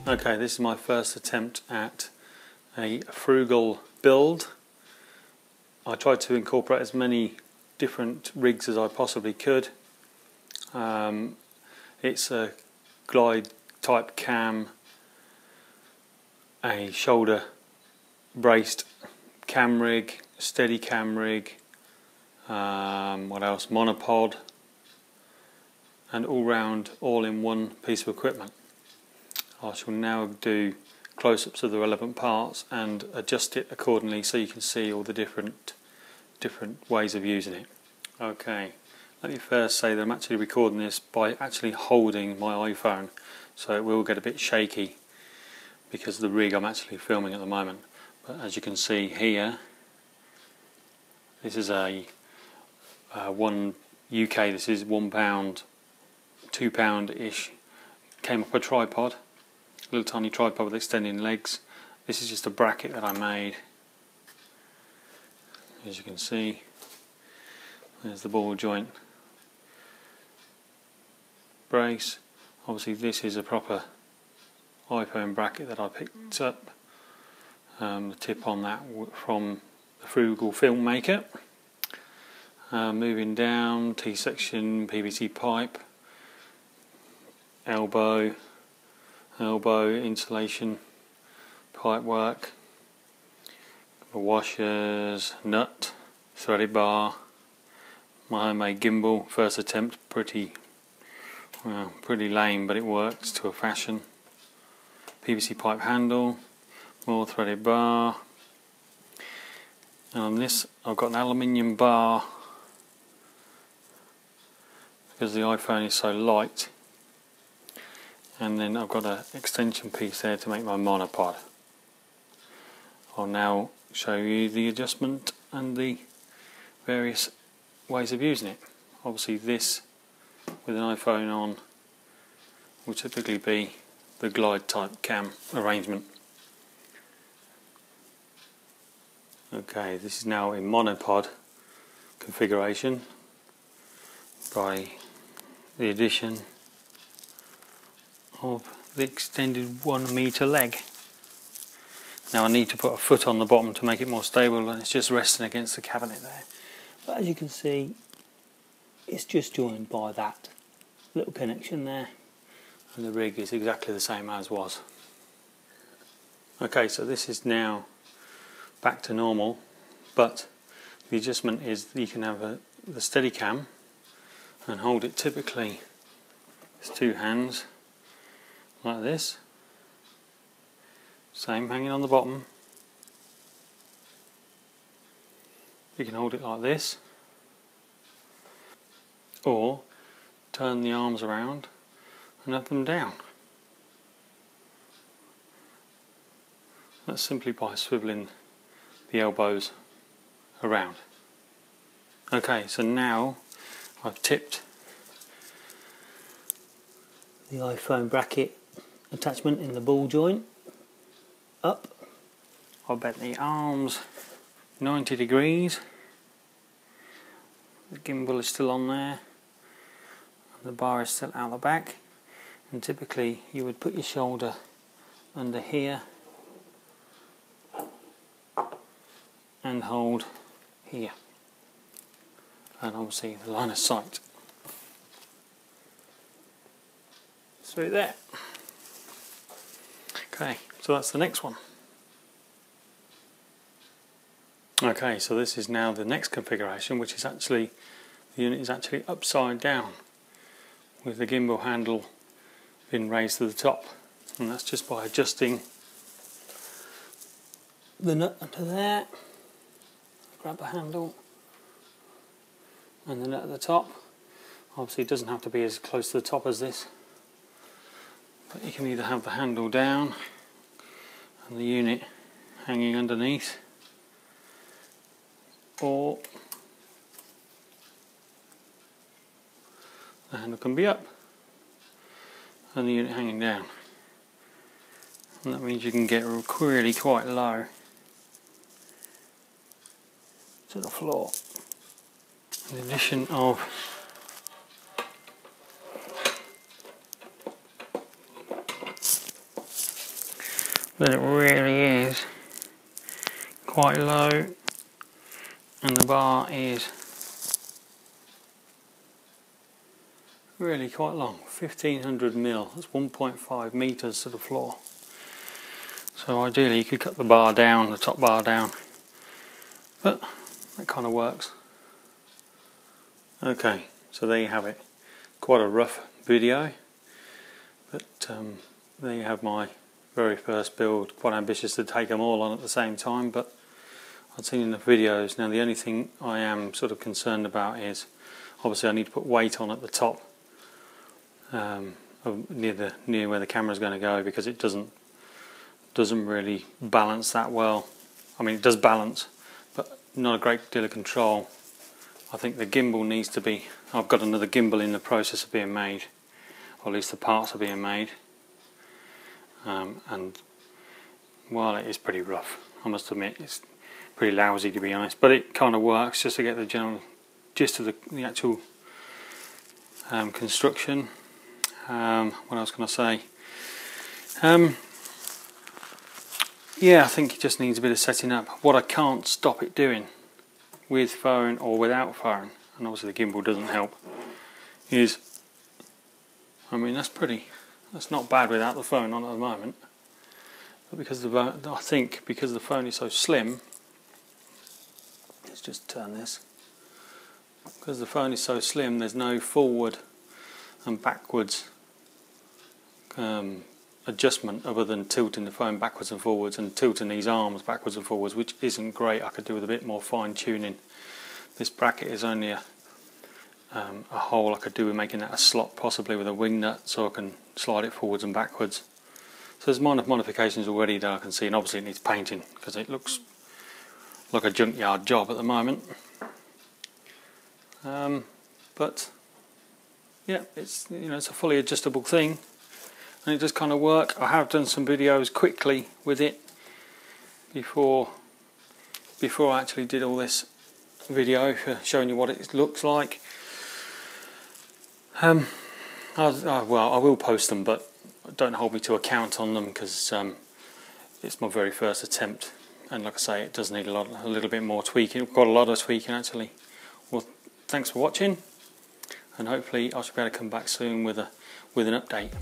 Okay, this is my first attempt at a frugal build. I tried to incorporate as many different rigs as I possibly could. It's a glide type cam, a shoulder braced cam rig, steady cam rig, what else, monopod, and all in one piece of equipment. I shall now do close-ups of the relevant parts and adjust it accordingly so you can see all the different ways of using it. Okay, let me first say that I'm actually recording this by actually holding my iPhone, so it will get a bit shaky because of the rig I'm actually filming at the moment. But as you can see here, this is a one UK, this is £1, £2-ish, came up a tripod. Little tiny tripod with extending legs. This is just a bracket that I made. As you can see, there's the ball joint brace. Obviously this is a proper iPhone bracket that I picked up. The tip on that from the Frugal Filmmaker. Moving down, T-section PVC pipe, elbow insulation pipe work, washers, nut, threaded bar, my homemade gimbal, first attempt, pretty lame, but it works to a fashion. PVC pipe handle, more threaded bar, and on this I've got an aluminium bar because the iPhone is so light. And then I've got an extension piece there to make my monopod. I'll now show you the adjustment and the various ways of using it. Obviously this with an iPhone on will typically be the glide type cam arrangement. Okay, this is now in monopod configuration by the addition of the extended 1 meter leg. Now I need to put a foot on the bottom to make it more stable, and it's just resting against the cabinet there. But as you can see, it's just joined by that little connection there, and the rig is exactly the same as was. Okay, so this is now back to normal, but the adjustment is that you can have the steady cam and hold it typically with 2 hands like this, same hanging on the bottom. You can hold it like this, or turn the arms around and have them down. That's simply by swiveling the elbows around. Okay, so now I've tipped the iPhone bracket attachment in the ball joint up. I'll bend the arms 90 degrees. The gimbal is still on there, and the bar is still out the back, and typically you would put your shoulder under here and hold here, and obviously the line of sight through there. Okay, so that's the next one. Okay, so this is now the next configuration, which is actually, the unit is actually upside down with the gimbal handle being raised to the top, and that's just by adjusting the nut under there. Grab the handle and the nut at the top. Obviously it doesn't have to be as close to the top as this, but you can either have the handle down and the unit hanging underneath, or the handle can be up and the unit hanging down, and that means you can get really quite low to the floor. The addition of that it really is quite low, and the bar is really quite long, 1500 mil, that's 1.5 meters to the floor. So ideally you could cut the bar down, the top bar down, but that kind of works. Okay, so there you have it. Quite a rough video, but there you have my very first build. Quite ambitious to take them all on at the same time, but I've seen in the videos. Now the only thing I am sort of concerned about is obviously I need to put weight on at the top, near where the camera is going to go, because it doesn't really balance that well. I mean, it does balance, but not a great deal of control. I think the gimbal needs to be. I've got another gimbal in the process of being made, or at least the parts are being made. And while it is pretty rough, I must admit it's pretty lousy to be honest, but it kind of works just to get the general gist of the actual construction. What else can I say? Yeah, I think it just needs a bit of setting up. What I can't stop it doing, with phone or without phone, and obviously the gimbal doesn't help, is, I mean that's not bad without the phone on at the moment, but because I think because the phone is so slim, let's just turn this, because the phone is so slim there's no forward and backwards adjustment other than tilting the phone backwards and forwards and tilting these arms backwards and forwards, which isn't great. I could do with a bit more fine tuning. This bracket is only a hole I could do with making that a slot, possibly with a wing nut, so I can slide it forwards and backwards. So there's minor modifications already that I can see, and obviously it needs painting because it looks like a junkyard job at the moment. But yeah, it's it's a fully adjustable thing, and it does kind of work. I have done some videos quickly with it before I actually did all this video showing you what it looks like. Well, I will post them, but don't hold me to account on them because it's my very first attempt, and like I say, it does need a little bit more tweaking. Got a lot of tweaking actually. Well, thanks for watching, and hopefully I should be able to come back soon with an update.